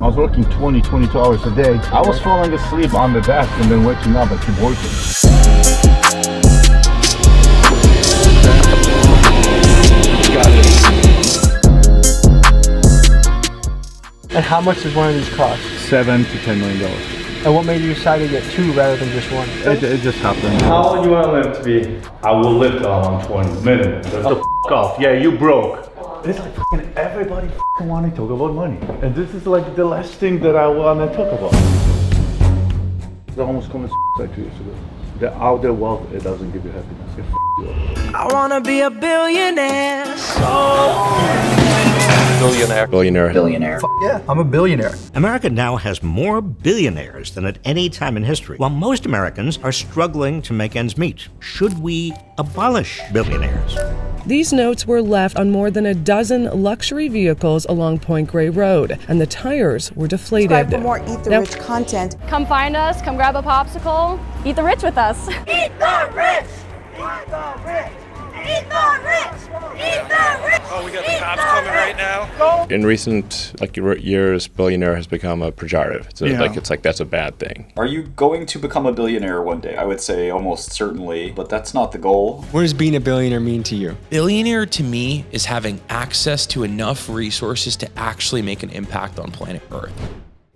I was working 22 hours a day. I was falling asleep on the desk and then waking up and keep working. Got it. And how much does one of these cost? $7 to $10 million. And what made you decide to get two rather than just one? It just happened. How old do you want to live to be? I will live till I'm 20 minimum. That's the f off. Yeah, you broke. It's like everybody want to talk about money. And this is like the last thing that I want to talk about. The almost common like 2 years ago. The outer wealth, it doesn't give you happiness. It you up. I wanna be a billionaire. Billionaire. Billionaire. Billionaire. Yeah, I'm a billionaire. America now has more billionaires than at any time in history, while most Americans are struggling to make ends meet. Should we abolish billionaires? These notes were left on more than a dozen luxury vehicles along Point Grey Road, and the tires were deflated. Subscribe for more Eat the Rich content. Come find us, come grab a popsicle, eat the rich with us. Eat the rich! Eat the rich! Eat the rich! Eat the rich! Oh, we got the cops coming right now. In recent years, billionaire has become a pejorative. It's like that's a bad thing. Are you going to become a billionaire one day? I would say almost certainly, but that's not the goal. What does being a billionaire mean to you? Billionaire to me is having access to enough resources to actually make an impact on planet Earth.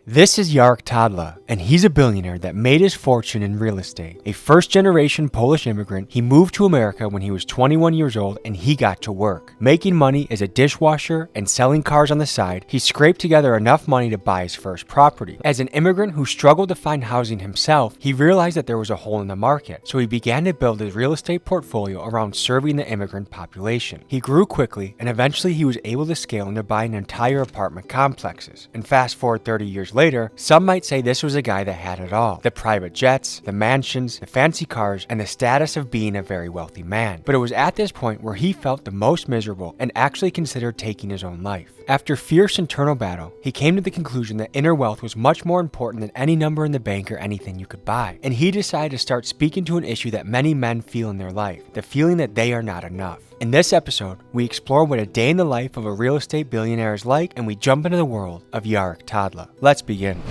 This is Jarek Tadla, and he's a billionaire that made his fortune in real estate. A first-generation Polish immigrant, he moved to America when he was 21 years old and he got to work. Making money as a dishwasher and selling cars on the side, he scraped together enough money to buy his first property. As an immigrant who struggled to find housing himself, he realized that there was a hole in the market, so he began to build his real estate portfolio around serving the immigrant population. He grew quickly, and eventually he was able to scale into buying entire apartment complexes. And fast forward 30 years later, some might say this was a guy that had it all. The private jets, the mansions, the fancy cars, and the status of being a very wealthy man. But it was at this point where he felt the most miserable and actually considered taking his own life. After fierce internal battle, he came to the conclusion that inner wealth was much more important than any number in the bank or anything you could buy. And he decided to start speaking to an issue that many men feel in their life, the feeling that they are not enough. In this episode, we explore what a day in the life of a real estate billionaire is like, and we jump into the world of Jarek Tadla. Let's begin.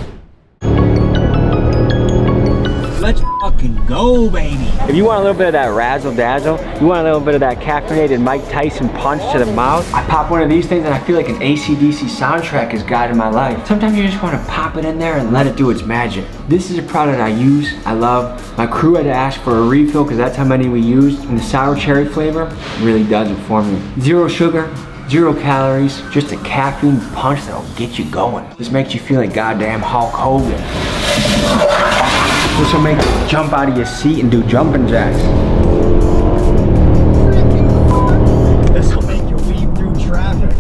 Let's fucking go, baby. If you want a little bit of that razzle-dazzle, you want a little bit of that caffeinated Mike Tyson punch to the mouth, I pop one of these things and I feel like an AC/DC soundtrack is guiding my life. Sometimes you just want to pop it in there and let it do its magic. This is a product I use, I love. My crew had to ask for a refill because that's how many we used. And the sour cherry flavor really does it for me. 0 sugar, 0 calories, just a caffeine punch that'll get you going. This makes you feel like goddamn Hulk Hogan. This will make you jump out of your seat and do jumping jacks. This will make you weave through traffic.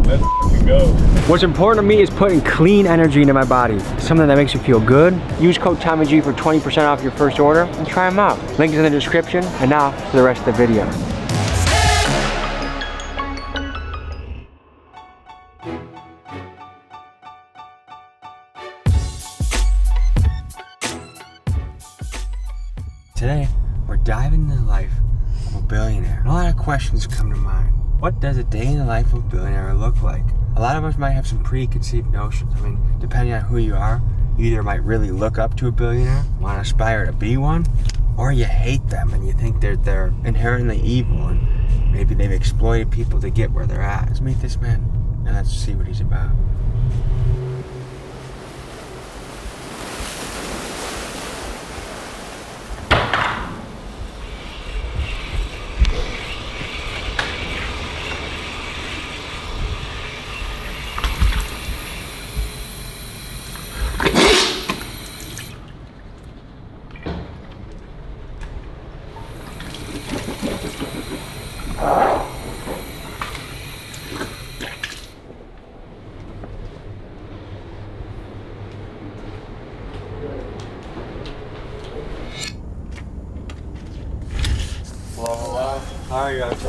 Let's fucking go. What's important to me is putting clean energy into my body. Something that makes you feel good. Use code TOMMYG for 20% off your first order and try them out. Link is in the description. And now for the rest of the video. Today, we're diving into the life of a billionaire. And a lot of questions come to mind. What does a day in the life of a billionaire look like? A lot of us might have some preconceived notions. I mean, depending on who you are, you either might really look up to a billionaire, want to aspire to be one, or you hate them and you think they're inherently evil and maybe they've exploited people to get where they're at. Let's meet this man and let's see what he's about. How are you guys?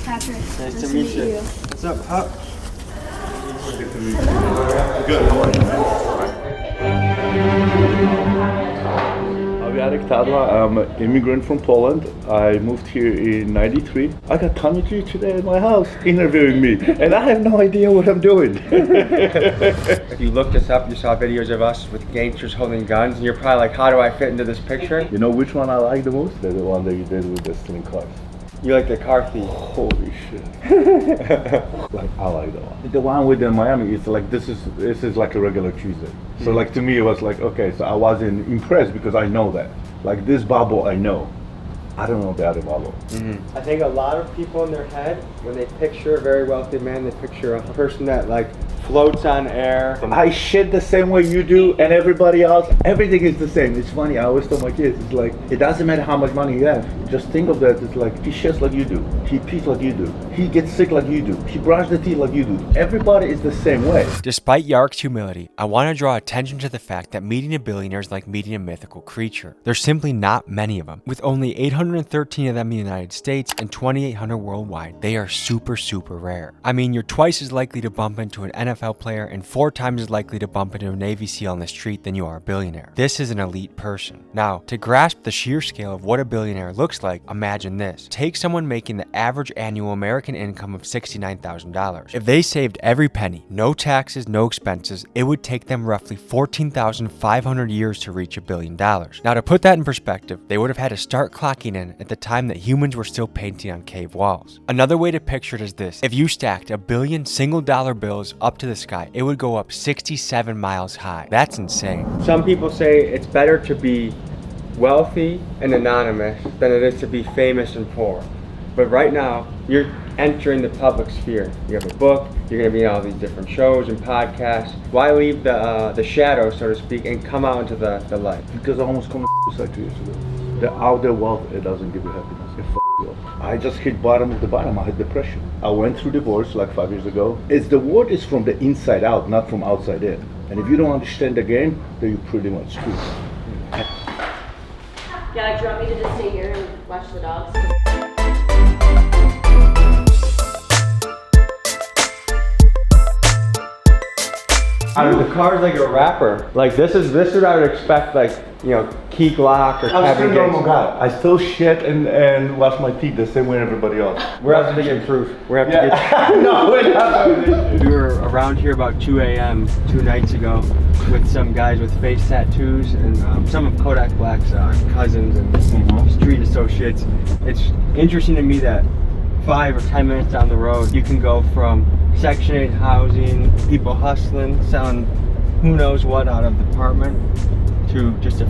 Patrick. Nice to meet you. What's up, Pup? Good to meet you. Good, how are you, man? I'm Jarek Tadla. I'm an immigrant from Poland. I moved here in '93. I got Tommy G today at my house interviewing me, and I have no idea what I'm doing. If you looked us up, you saw videos of us with gangsters holding guns, and you're probably like, how do I fit into this picture? You know which one I like the most? The one that you did with the stealing cars. You like the car thief. Holy shit. Like, I like that one. The one with the Miami, it's like, this is like a regular Tuesday. So like to me it was like, okay, so I wasn't impressed because I know that. Like this Babo I know. I don't know the other Babo. I think a lot of people in their head, when they picture a very wealthy man, they picture a person that like floats on air. I shit the same way you do and everybody else. Everything is the same. It's funny, I always tell my kids, it's like, it doesn't matter how much money you have. Just think of that, it's like, he shits like you do. He pees like you do. He gets sick like you do. He brushes the teeth like you do. Everybody is the same way. Despite Jark's humility, I want to draw attention to the fact that meeting a billionaire is like meeting a mythical creature. There's simply not many of them. With only 813 of them in the United States and 2,800 worldwide, they are super rare. I mean, you're twice as likely to bump into an NFL player and 4 times as likely to bump into a Navy SEAL on the street than you are a billionaire. This is an elite person. Now, to grasp the sheer scale of what a billionaire looks like, imagine this. Take someone making the average annual American income of $69,000. If they saved every penny, no taxes, no expenses, it would take them roughly 14,500 years to reach $1 billion. Now, to put that in perspective, they would have had to start clocking in at the time that humans were still painting on cave walls. Another way to picture it is this. If you stacked 1 billion single-dollar bills up to the sky, it would go up 67 miles high. That's insane. Some people say it's better to be wealthy and anonymous than it is to be famous and poor. But right now, you're entering the public sphere. You have a book, you're going to be on all these different shows and podcasts. Why leave the shadows, so to speak, and come out into the light? Because I almost committed suicide 2 years ago. The outer wealth, it doesn't give you happiness. It you up. I just hit bottom of the bottom. I had depression. I went through divorce like 5 years ago. It's the word is from the inside out, not from outside in. And if you don't understand the game, then you're pretty much screwed. Yeah, do you want me to just stay here and watch the dogs? The car's like a rapper. Like this is what I would expect, like, you know, Key Glock or I'm still Kevin a normal Gates. guy. I still shit and wash my teeth the same way everybody else. We're having to get proof. We're having to get. No, we're not doing this. We were around here about 2 a.m. 2 nights ago with some guys with face tattoos and some of Kodak Black's cousins and street associates. It's interesting to me that 5 or 10 minutes down the road, you can go from Section 8 housing, people hustling, selling who knows what out of the apartment, to just a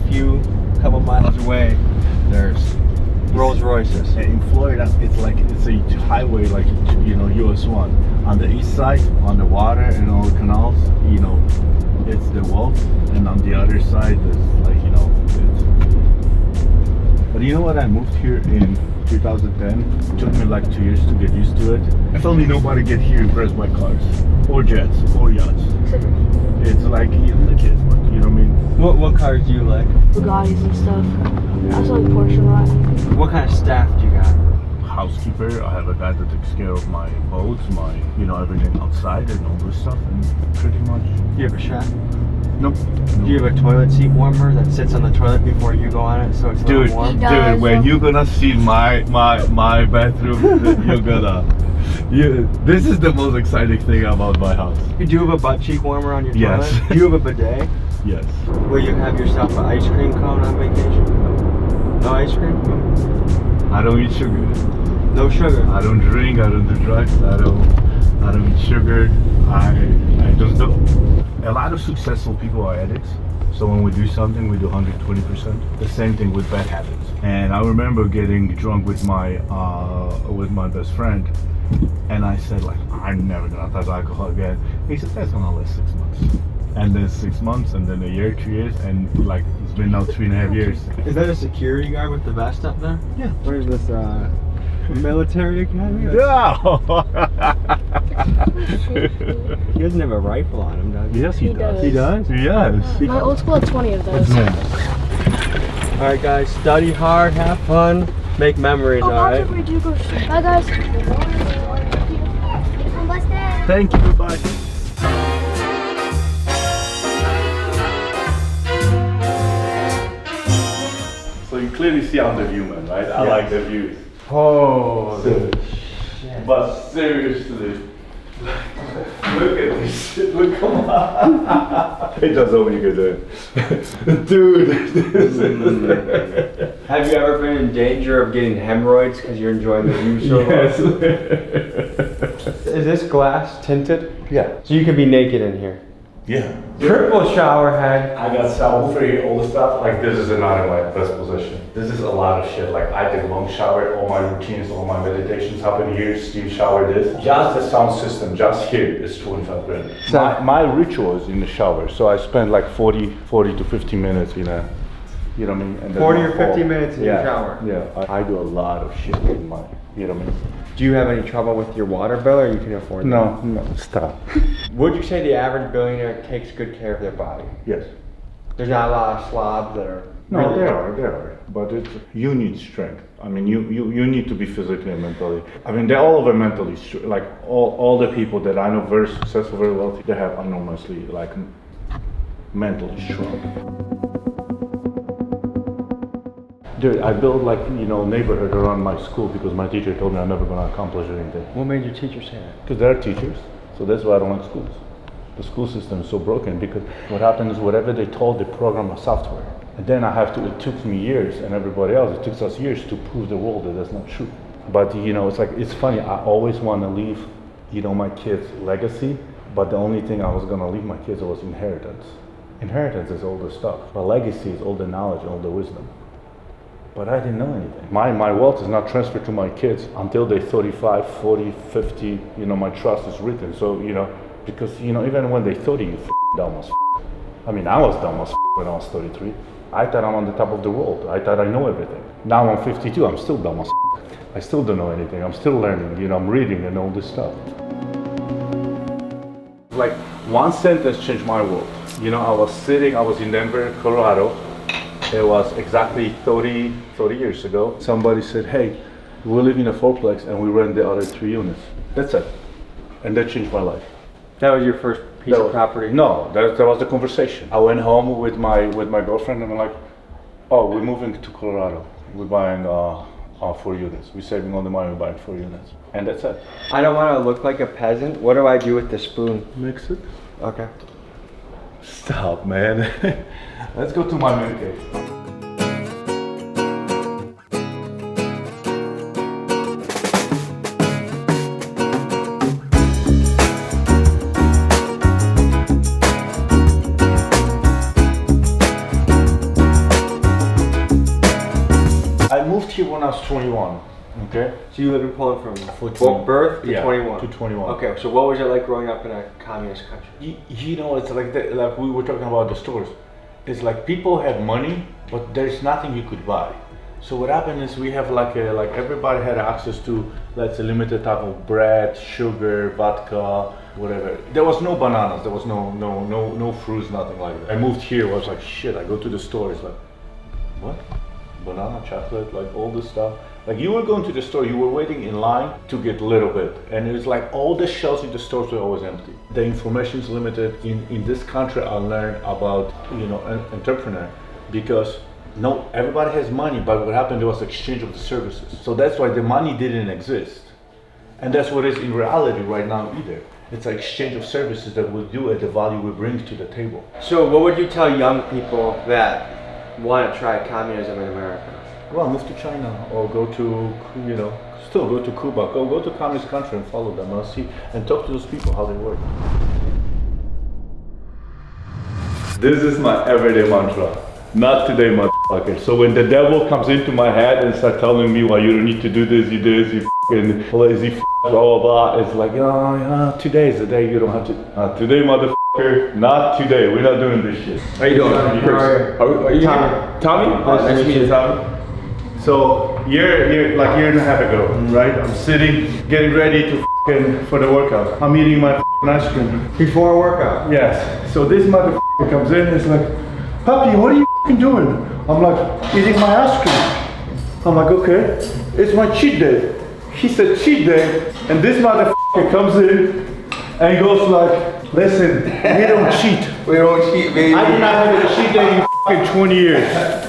couple miles away, there's Rolls Royces. In Florida, it's a highway, like, you know, US 1. On the east side, on the water and all the canals, you know, it's the wealth, and on the other side, there's like, you know, but you know what? I moved here in 2010. It took me like 2 years to get used to it. If only nobody get here impressed by cars, or jets, or yachts. It's like, even the kids, but you know what I mean? What cars do you like? Bugattis and stuff. I also like Porsche a lot. What kind of staff do you got? Housekeeper. I have a guy that takes care of my boats, my, you know, everything outside and all this stuff, and pretty much. Do you have a chef? Nope. Do you have a toilet seat warmer that sits on the toilet before you go on it, so it's a little warm? Dude, when you're gonna see my bathroom, you're gonna. This is the most exciting thing about my house. You do have a butt cheek warmer on your Yes. toilet? Do you have a bidet? Yes. Will you have yourself an ice cream cone on vacation? No ice cream? I don't eat sugar. No sugar? I don't drink, I don't do drugs, I don't eat sugar. I just don't. A lot of successful people are addicts. So when we do something, we do 120%. The same thing with bad habits. And I remember getting drunk with my best friend, and I said, like, I'm never gonna touch alcohol again. He said, that's gonna last 6 months. And then 6 months, and then a year, 2 years, and like it's been now 3.5 years. Is that a security guard with the vest up there? Yeah. Where's this military academy? No. He doesn't have a rifle on him, does he? Yes, he does. He does? Yes. My old school had 20 of those. Alright guys, study hard, have fun, make memories, alright? Bye guys. Thank you, bye. So clearly see I'm the human, right? I like the views. Oh, but seriously, look at this shit. Look, come on. It does all you can do. Dude. Have you ever been in danger of getting hemorrhoids because you're enjoying the view so Yes. much? Is this glass tinted? Yeah. So you can be naked in here. Yeah. Triple shower head. I got shower free, all the stuff. Like this is not in my best position. This is a lot of shit. Like I take long shower, all my routines, all my meditations happen here. Steam shower this. Just the sound system, just here is 25 grand. My ritual is in the shower. So I spend like 40 to 50 minutes in a, you know what I mean? And 40 or 50 minutes in your shower. Yeah, I do a lot of shit in my, you know what I mean? Do you have any trouble with your water bill, or you can afford that? No, stop. Would you say the average billionaire takes good care of their body? Yes. There's not a lot of slobs that are... No, really there are. But you need strength. I mean, you need to be physically and mentally. I mean, they're all over mentally. Like all the people that I know, very successful, very wealthy, they have enormously like mentally strong. Dude, I built like, you know, neighborhood around my school because my teacher told me I'm never gonna accomplish anything. What made your teacher say that? Because they're teachers, so that's why I don't like schools. The school system is so broken because what happens is whatever they told, they program a software. And then it took me years and everybody else, it took us years to prove the world that that's not true. But you know, it's funny, I always want to leave, you know, my kids legacy, but the only thing I was gonna leave my kids was inheritance. Inheritance is all the stuff, but legacy is all the knowledge, all the wisdom. But I didn't know anything. My wealth is not transferred to my kids until they're 35, 40, 50, you know, my trust is written. So, you know, because, you know, even when they're 30, you dumb as I mean, I was dumb as when I was 33. I thought I'm on the top of the world. I thought I know everything. Now I'm 52, I'm still dumb as I still don't know anything. I'm still learning, you know, I'm reading and all this stuff. Like, one sentence changed my world. You know, I was in Denver, Colorado. It was exactly 30 years ago. Somebody said, hey, we live in a fourplex and we rent the other 3 units. That's it. And that changed my life. That was your first piece of property? No, that was the conversation. I went home with my girlfriend and I'm like, oh, we're moving to Colorado. We're buying 4 units. We're saving all the money, we're buying 4 units. And that's it. I don't want to look like a peasant. What do I do with the spoon? Mix it. Okay. Stop, man. Let's go to my man cave. I moved here when I was 21. Okay. So you lived in Poland from birth to 21? To 21. Okay, so what was it like growing up in a communist country? You know, it's like like we were talking about the stores. It's like people have money, but there's nothing you could buy. So what happened is we have like everybody had access to, let's say, limited type of bread, sugar, vodka, whatever. There was no bananas, there was no fruits, nothing like that. I moved here, I was like, shit, I go to the store, it's like, what? Banana, chocolate, like all this stuff. Like you were going to the store, you were waiting in line to get a little bit. And it was like all the shelves in the stores were always empty. The information is limited. In this country, I learned about, you know, an entrepreneur because everybody has money, but what happened, there was exchange of the services. So that's why the money didn't exist. And that's what it is in reality right now either. It's an exchange of services that we do at the value we bring to the table. So what would you tell young people that want to try communism in America? Well, move to China or go to, you know, still go to Cuba, go to communist country and follow them and see and talk to those people how they work. This is my everyday mantra. Not today, motherfucker. So when the devil comes into my head and starts telling me, well, you don't need to do this, you fucking lazy blah, blah, blah. It's like, today is the day you don't have to. Today, motherfucker, not today. We're not doing this shit. How you doing? Are you Tommy? Tommy? Nice to meet you, Tommy. So like a year and a half ago, right? I'm sitting, getting ready to for the workout. I'm eating my ice cream. Before a workout? Yes. So this motherfucker comes in and is like, Papi, what are you doing? I'm like, eating my ice cream. I'm like, okay, it's my cheat day. He said cheat day, and this motherfucker comes in and goes like, listen, we don't cheat. We don't cheat, baby. I did not have a cheat day in 20 years.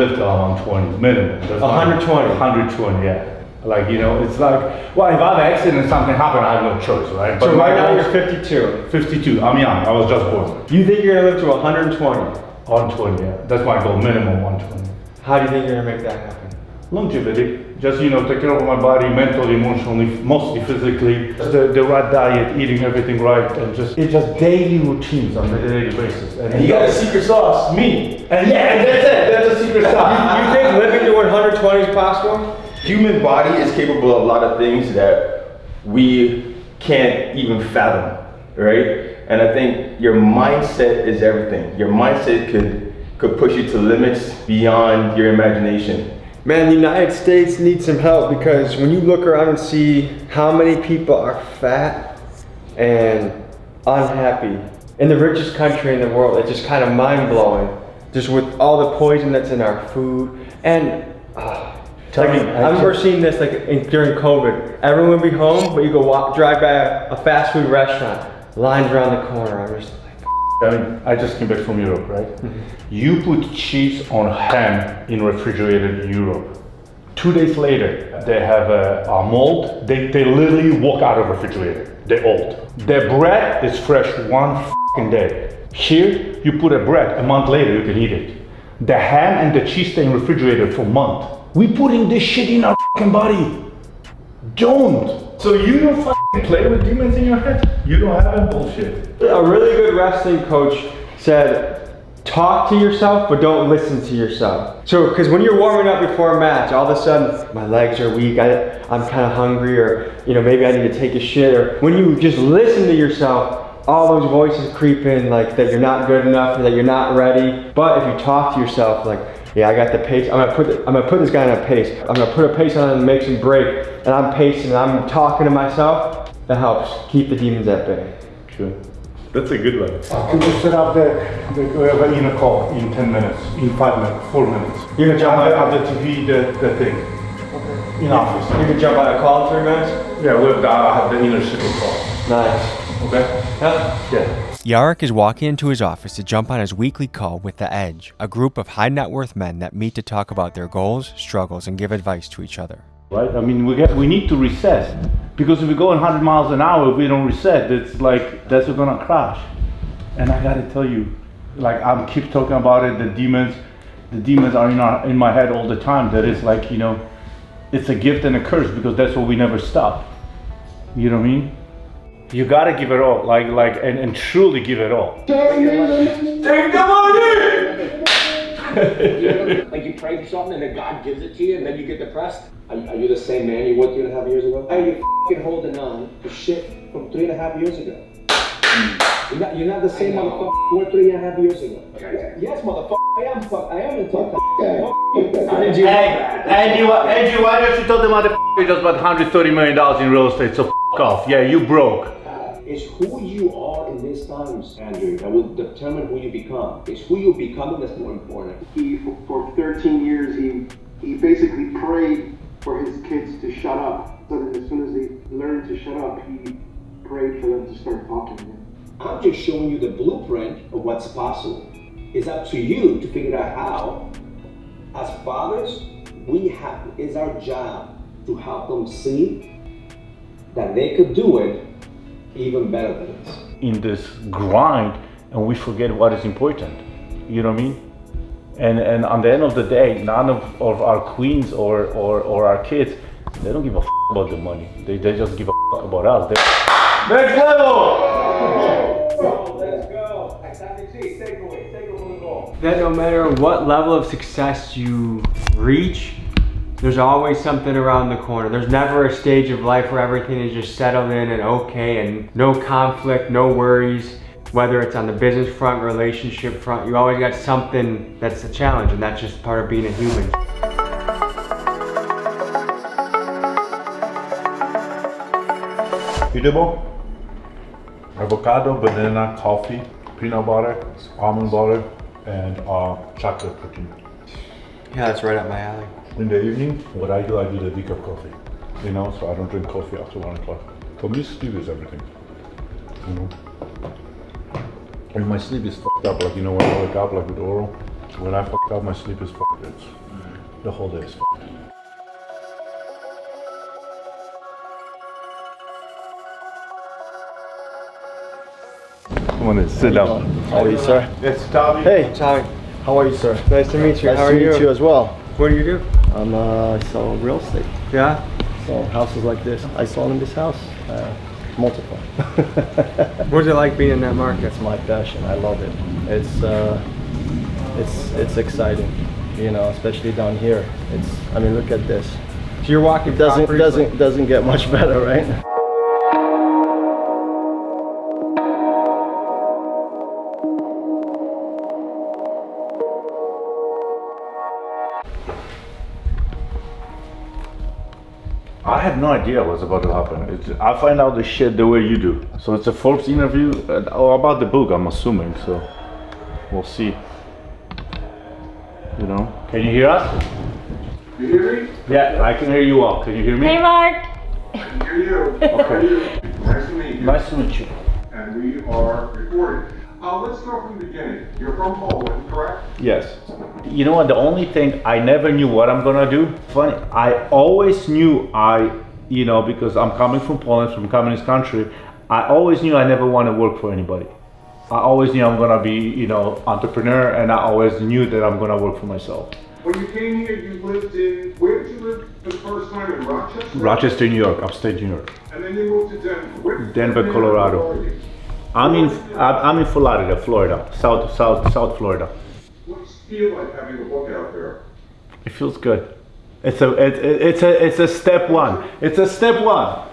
live till I'm 120 minimum. That's 120? 120, yeah. Like, you know, it's like, well, if I have an accident and something happened, I have no choice, right? So right now you're 52. 52, I'm young, I was just born. You think you're gonna live to 120? 120, yeah. That's my goal, minimum 120. How do you think you're gonna make that happen? Longevity. Just, you know, take care of my body, mentally, emotionally, mostly physically. The right diet, eating everything right, and it's just daily routines on a daily basis. And you got a secret sauce, me. And yeah, and that's it, that's a secret sauce. You think living to 120 is possible? Human body is capable of a lot of things that we can't even fathom, right? And I think your mindset is everything. Your mindset could push you to limits beyond your imagination. Man, the United States needs some help because when you look around and see how many people are fat and unhappy in the richest country in the world, it's just kind of mind-blowing. Just with all the poison that's in our food. And I remember seeing this during COVID. Everyone would be home, but you go drive by a fast food restaurant, lines around the corner. I'm just I just came back from Europe, right? Mm-hmm. You put cheese on ham in refrigerated Europe. 2 days later, they have a mold. They literally walk out of refrigerator. They're old. Their bread is fresh one fucking day. Here, you put a bread, a month later you can eat it. The ham and the cheese stay in refrigerator for a month. We putting this shit in our fucking body. Don't. So you don't fucking play with demons in your head? You don't have that bullshit. A really good wrestling coach said, talk to yourself, but don't listen to yourself. So, because when you're warming up before a match, all of a sudden, my legs are weak, I'm kind of hungry, or, you know, maybe I need to take a shit, or when you just listen to yourself, all those voices creep in, like that you're not good enough, or that you're not ready. But if you talk to yourself, like, yeah, I got the pace. I'm gonna put this guy on a pace. I'm gonna put a pace on him and make him break. And I'm pacing and I'm talking to myself. That helps keep the demons at bay. Sure. That's a good one. Can you set up we have an inner call in 10 minutes, in 5 minutes, 4 minutes. You're gonna jump on the TV, the thing. Okay. In office. You can jump on a call in 3 minutes? Yeah, I have the inner circle call. Nice. Okay? Yeah. Jarek is walking into his office to jump on his weekly call with The Edge, a group of high net worth men that meet to talk about their goals, struggles, and give advice to each other. Right? I mean, we need to reset, because if we go 100 miles an hour, if we don't reset, it's like that's gonna crash. And I gotta tell you, like I keep talking about it, the demons are in my head all the time. That is like, you know, it's a gift and a curse, because that's what we never stop. You know what I mean? You gotta give it all, and truly give it all. Take the money! Like you pray for something and then God gives it to you and then you get depressed? Are you the same man you were 3.5 years ago? Are you f***ing holding on to shit from 3.5 years ago? You're not the same motherfucker you were 3.5 years ago. Yes, motherfucker, I am in talk. Andrew, why don't you tell the motherfucker just about $130 million in real estate, so f*** off. Yeah, you broke. It's who you are in these times, Andrew, that will determine who you become. It's who you're becoming that's more important. For 13 years, he basically prayed for his kids to shut up. So that as soon as they learned to shut up, he prayed for them to start talking again. I'm just showing you the blueprint of what's possible. It's up to you to figure out how. As fathers, it's our job to help them see that they could do it even better than us. In this grind, and we forget what is important. You know what I mean? And on the end of the day, none of our queens or our kids, they don't give a f about the money. They just give a f about us. Next level! Let's go. Takeaway from the goal. That no matter what level of success you reach, there's always something around the corner. There's never a stage of life where everything is just settled in and okay and no conflict, no worries. Whether it's on the business front, relationship front, you always got something that's a challenge, and that's just part of being a human. Eatable, avocado, banana, coffee, peanut butter, almond butter, and chocolate protein. Yeah, that's right up my alley. In the evening, what I do the decaf coffee. You know, so I don't drink coffee after 1 o'clock. For me, sleep is everything. You know? And my sleep is fucked up, like, you know, when I wake up, like with oral, when I fucked up, my sleep is fucked The whole day is Come on in, sit down. How are you, sir? It's Tommy. Hey, Tommy. How are you, sir? Nice to meet you. Nice How to are you? meet you as well. What do you do? I sell real estate. Yeah? So houses like this. I sold in this house. Multiple. What's it like being in that market? It's my passion. I love it. It's exciting. You know, especially down here. I mean, look at this. So you're walking. It doesn't get much better, right? I had no idea what's about to happen. I find out the shit the way you do. So it's a Forbes interview about the book, I'm assuming. So we'll see. You know, can you hear us? You hear me? Yeah, I can hear you all. Can you hear me? Hey, Mark. I can hear you. Okay. Nice to meet you. Nice to meet you. And we are recording. Let's start from the beginning. You're from Poland, correct? Yes. You know what? The only thing I never knew what I'm gonna do. Funny, I always knew because I'm coming from Poland, from a communist country. I always knew I never want to work for anybody. I always knew I'm gonna be, entrepreneur, and I always knew that I'm gonna work for myself. When you came here, you lived in, where did you live the first time, in Rochester? Rochester, New York, upstate New York. And then you moved to Denver. Denver, Colorado. I'm in Florida, South Florida. What's it feel like having a book out there? It feels good. It's a step one. It's a step one.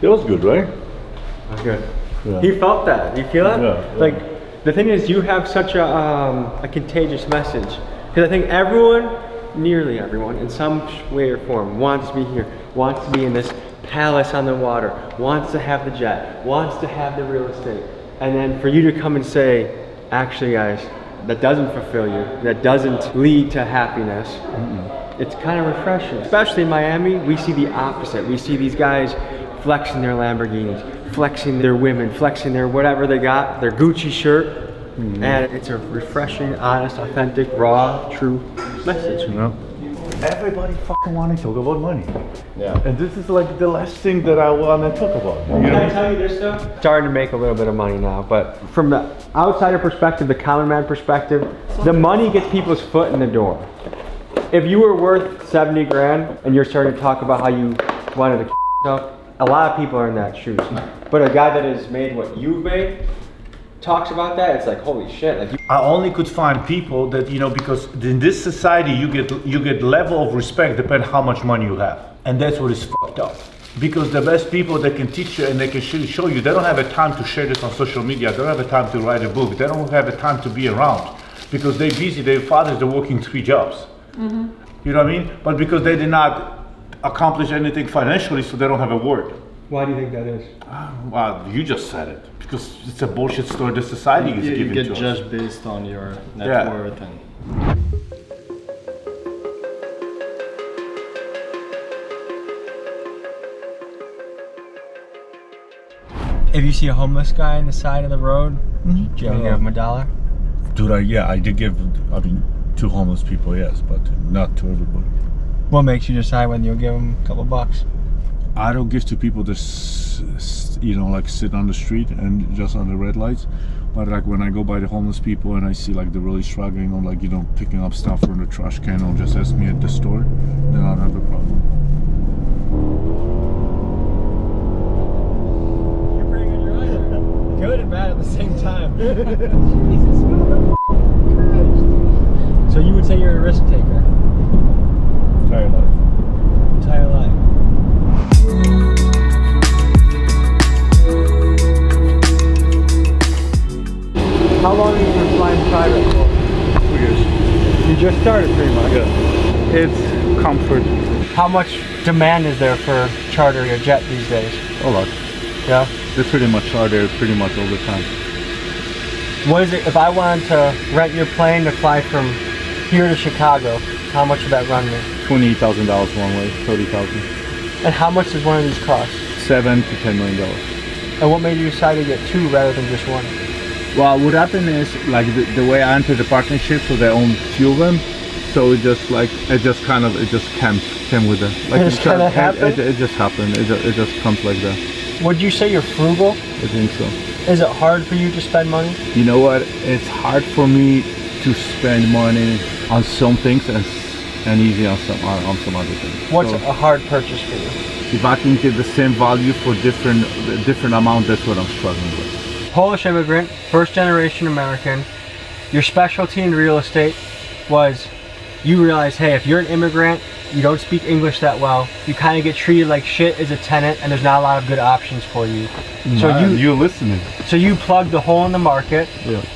It was good, right? That's good. Yeah. He felt that. You feel that? Yeah. Like, the thing is, you have such a contagious message. Because I think nearly everyone, in some way or form, wants to be here, wants to be in this palace on the water, wants to have the jet, wants to have the real estate. And then for you to come and say, actually guys, that doesn't fulfill you, that doesn't lead to happiness, it's kind of refreshing. Especially in Miami, we see the opposite. We see these guys flexing their Lamborghinis, flexing their women, flexing their whatever they got, their Gucci shirt. And it's a refreshing, honest, authentic, raw, true message. You know? Everybody fucking want to talk about money. Yeah. And this is like the last thing that I want to talk about. Can I tell you this though? Starting to make a little bit of money now, but from the outsider perspective, the common man perspective, the money gets people's foot in the door. If you were worth 70 grand and you're starting to talk about how you wanted to up, a lot of people are in that shoes. But a guy that has made what you've made talks about that, it's like, holy shit. Like, I only could find people that, because in this society you get level of respect depending how much money you have. And that's what is fucked up. Because the best people that can teach you and they can show you, they don't have a time to share this on social media, they don't have a time to write a book, they don't have a time to be around. Because they're busy, their fathers, they're working 3 jobs. Mm-hmm. You know what I mean? But because they did not accomplish anything financially, so they don't have a word. Why do you think that is? Well, you just said it. Because it's a bullshit story the society is giving to us. You get judged based on your net worth and... If you see a homeless guy on the side of the road, do you ever give him $1? Dude, I did give, to homeless people, yes, but not to everybody. What makes you decide when you'll give them a couple bucks? I don't give to people that, sit on the street and just on the red lights. But like when I go by the homeless people and I see like they're really struggling or picking up stuff from the trash can or just ask me at the store, then I don't have a problem. You're pretty good, you're either good and bad at the same time. So you would say you're a risk taker? Entire life. Entire life. How long have you been flying private for? 2 years. You just started pretty much. Yeah. It's comfort. How much demand is there for chartering a jet these days? A lot. Yeah? They pretty much are there pretty much all the time. What is it, if I wanted to rent your plane to fly from here to Chicago, how much would that run me? $20,000 one way, 30,000. And how much does one of these cost? $7 to $10 million. And what made you decide to get two rather than just one? Well, what happened is, like, the way I entered the partnership, so they own few of them. So it just came with it. Like, it just kind of happened? It just happened. It just comes like that. Would you say you're frugal? I think so. Is it hard for you to spend money? You know what? It's hard for me to spend money on some things and easy on some other things. What's a hard purchase for you? If I can get the same value for different amount, that's what I'm struggling with. Polish immigrant, first generation American. Your specialty in real estate was you realize, hey, if you're an immigrant, you don't speak English that well, you kind of get treated like shit as a tenant, and there's not a lot of good options for you. You're listening. So you plugged the hole in the market,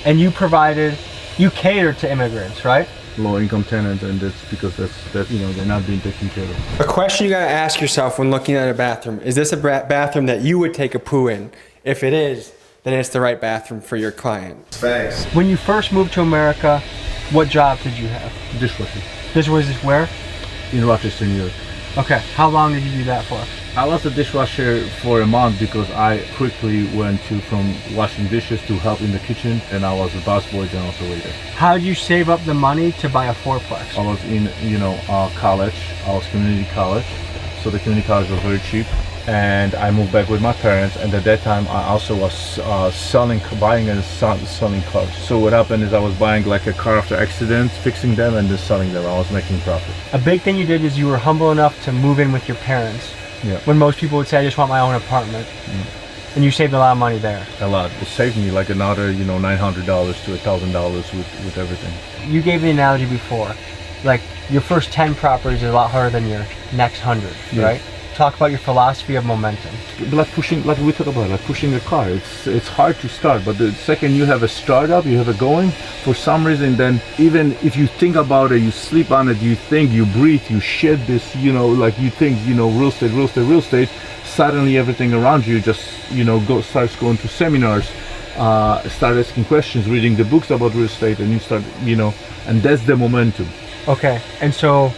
and you catered to immigrants, right? Low income tenants, and that's because that's they're not being taken care of. A question you gotta ask yourself when looking at a bathroom: is this a bathroom that you would take a poo in? If it is, then it's the right bathroom for your client. Thanks. When you first moved to America, what job did you have? Dishwasher. This was where? In Rochester, New York. Okay. How long did you do that for? I was a dishwasher for a month because I quickly went from washing dishes to help in the kitchen, and I was a busboy and also waiter. How did you save up the money to buy a fourplex? I was in college. I was community college, so the community college was very cheap. And I moved back with my parents, and at that time I also was buying and selling cars. So what happened is I was buying like a car after accident, fixing them, and then selling them. I was making profit. A big thing you did is you were humble enough to move in with your parents. Yeah. When most people would say, I just want my own apartment. And you saved a lot of money there. A lot. It saved me like another, $900 to $1,000 with everything. You gave the analogy before, like your first 10 properties is a lot harder than your next 100, right? Talk about your philosophy of momentum. Like we talked about, like pushing a car. It's hard to start, but the second you have a startup, you have it going, for some reason, then even if you think about it, you sleep on it, you think, you breathe, you shit this, like you think, real estate, suddenly everything around you just, starts going to seminars, start asking questions, reading the books about real estate, and you start, and that's the momentum. Okay, and so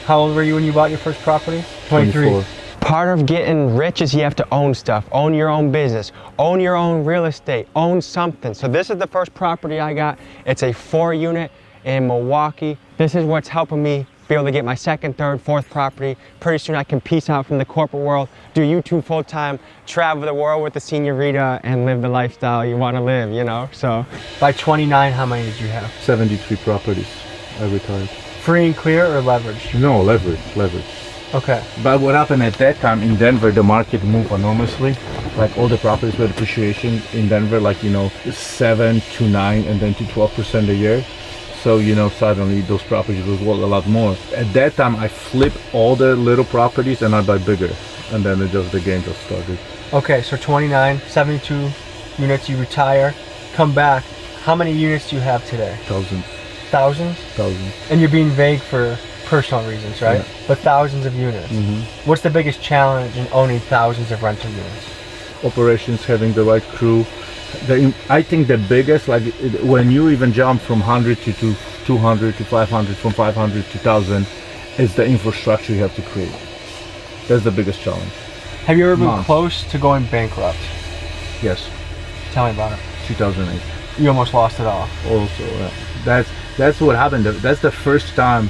how old were you when you bought your first property? 23. 24. Part of getting rich is you have to own stuff, own your own business, own your own real estate, own something. So this is the first property I got. It's a 4-unit in Milwaukee. This is what's helping me be able to get my second, third, fourth property. Pretty soon I can peace out from the corporate world, do YouTube full time, travel the world with the señorita, and live the lifestyle you want to live, So by 29, how many did you have? 73 properties. I retired. Free and clear or leverage? No, leverage. Okay. But what happened at that time in Denver, the market moved enormously. Like all the properties were depreciation in Denver, 7 to 9 and then to 12% a year. So, suddenly those properties was worth a lot more. At that time, I flipped all the little properties and I buy bigger. And then the game just started. Okay, so 29, 72 units, you retire, come back. How many units do you have today? Thousands. Thousands? Thousands. And you're being vague for personal reasons, right? Yeah. But thousands of units. What's the biggest challenge in owning thousands of rental units? Operations, having the right crew. I think the biggest, when you even jump from 100 to 200 to 500, from 500 to 1,000, is the infrastructure you have to create. That's the biggest challenge. Have you ever been close to going bankrupt? Yes. Tell me about it. 2008. You almost lost it all. Also, that's what happened. That's the first time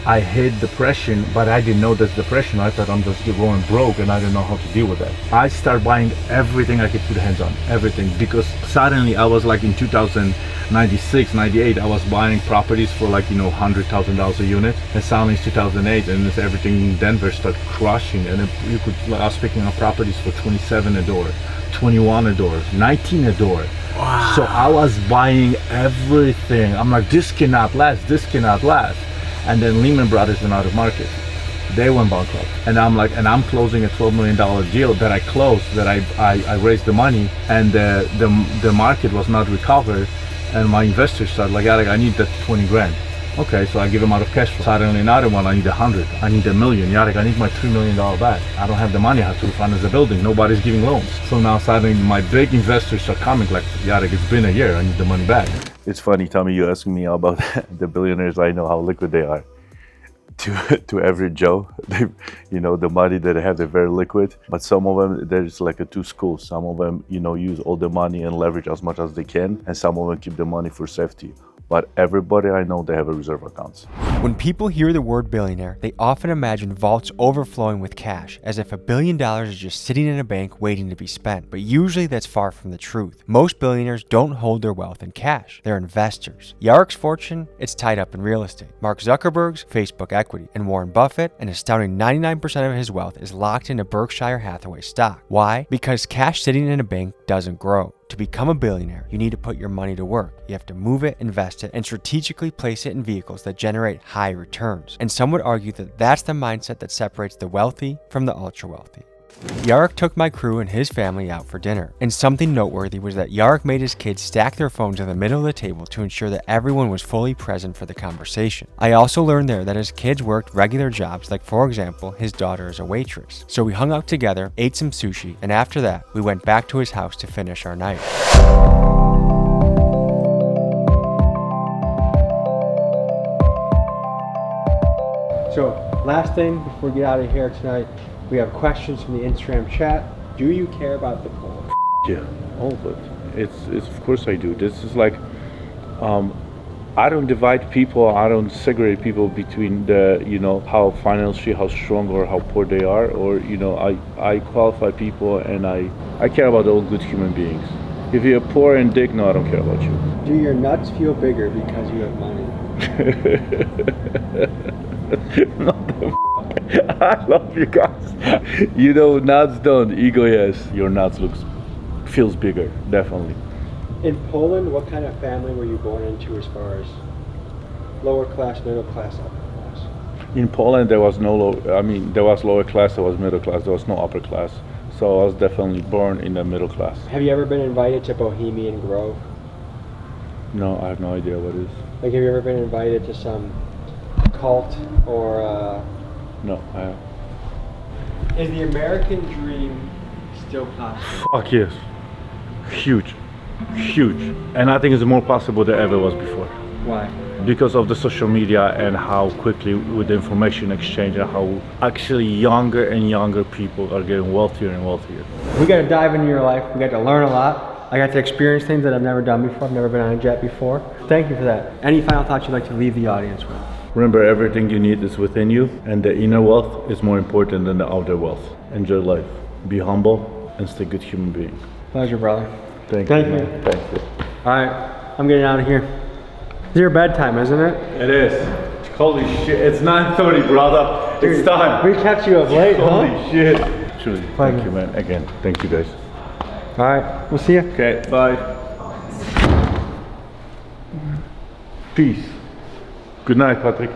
I hit depression, but I didn't know that's depression. I thought I'm just going broke and I didn't know how to deal with that. I started buying everything I could put hands on, everything, because suddenly I was like in 2096, 98, I was buying properties for $100,000 a unit, and suddenly it's 2008 and everything in Denver started crushing, and I was picking up properties for 27 a door, 21 a door, 19 a door. Wow. So I was buying everything. I'm like, this cannot last. And then Lehman Brothers went out of market. They went bankrupt. And I'm like, I'm closing a $12 million deal that I closed, that I raised the money, and the market was not recovered. And my investors started like, Jarek, I need that 20 grand. Okay, so I give them out of cash flow. Suddenly another one, I need 100, I need $1 million. Jarek, I need my $3 million back. I don't have the money, I have to refinance the building. Nobody's giving loans. So now suddenly my big investors are coming like, Jarek, it's been a year, I need the money back. It's funny, Tommy, you asking me about the billionaires. I know how liquid they are. to every Joe. They, the money that they have, they're very liquid. But some of them, there's like two schools. Some of them, use all the money and leverage as much as they can, and some of them keep the money for safety. But everybody I know, they have a reserve accounts. When people hear the word billionaire, they often imagine vaults overflowing with cash, as if $1 billion is just sitting in a bank waiting to be spent. But usually that's far from the truth. Most billionaires don't hold their wealth in cash. They're investors. Jarek's fortune, it's tied up in real estate. Mark Zuckerberg's Facebook equity. And Warren Buffett, an astounding 99% of his wealth is locked into Berkshire Hathaway stock. Why? Because cash sitting in a bank doesn't grow. To become a billionaire, you need to put your money to work. You have to move it, invest it, and strategically place it in vehicles that generate high returns. And some would argue that that's the mindset that separates the wealthy from the ultra wealthy. Jarek took my crew and his family out for dinner, and something noteworthy was that Jarek made his kids stack their phones in the middle of the table to ensure that everyone was fully present for the conversation. I also learned there that his kids worked regular jobs, like for example, his daughter is a waitress. So we hung out together, ate some sushi, and after that, we went back to his house to finish our night. So, last thing before we get out of here tonight, we have questions from the Instagram chat. Do you care about the poll? Yeah, all of it. It's of course I do. This is like, I don't divide people. I don't segregate people between the, how financially, how strong or how poor they are, or I qualify people, and I care about all good human beings. If you're poor and dick, no, I don't care about you. Do your nuts feel bigger because you have money? Not the I love you guys. Nuts don't. Ego, yes. Your nuts feels bigger, definitely. In Poland, what kind of family were you born into as far as lower class, middle class, upper class? In Poland, there was there was lower class, there was middle class, there was no upper class. So I was definitely born in the middle class. Have you ever been invited to Bohemian Grove? No, I have no idea what it is. Like, have you ever been invited to some cult or No, I haven't. Is the American dream still possible? Fuck yes. Huge. And I think it's more possible than ever was before. Why? Because of the social media and how quickly with the information exchange and how actually younger and younger people are getting wealthier and wealthier. We got to dive into your life. We got to learn a lot. I got to experience things that I've never done before. I've never been on a jet before. Thank you for that. Any final thoughts you'd like to leave the audience with? Remember, everything you need is within you, and the inner wealth is more important than the outer wealth. Enjoy life. Be humble and stay a good human being. Pleasure, brother. Thank you. Thank you. All right, I'm getting out of here. It's your bedtime, isn't it? It is. Holy shit, it's 9:30, brother. Dude, it's time. We kept you up late, Holy shit. Truly, Pleasure. thank you, man. Again, thank you, guys. All right, we'll see you. Okay, bye. Peace. Good night, Patrick.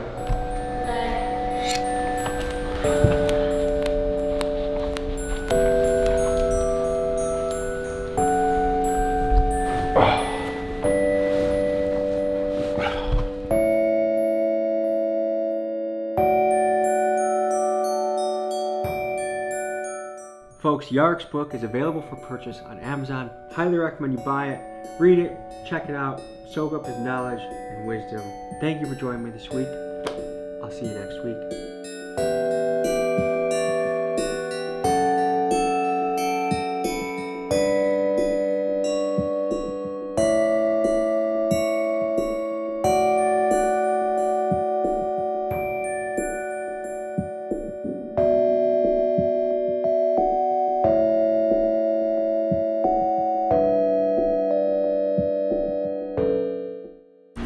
Folks, Jarek's book is available for purchase on Amazon. Highly recommend you buy it, read it, check it out, soak up his knowledge and wisdom. Thank you for joining me this week. I'll see you next week.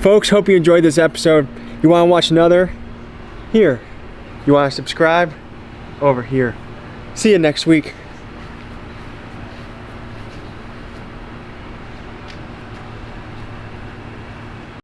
Folks, hope you enjoyed this episode. You want to watch another? Here. You want to subscribe? Over here. See you next week.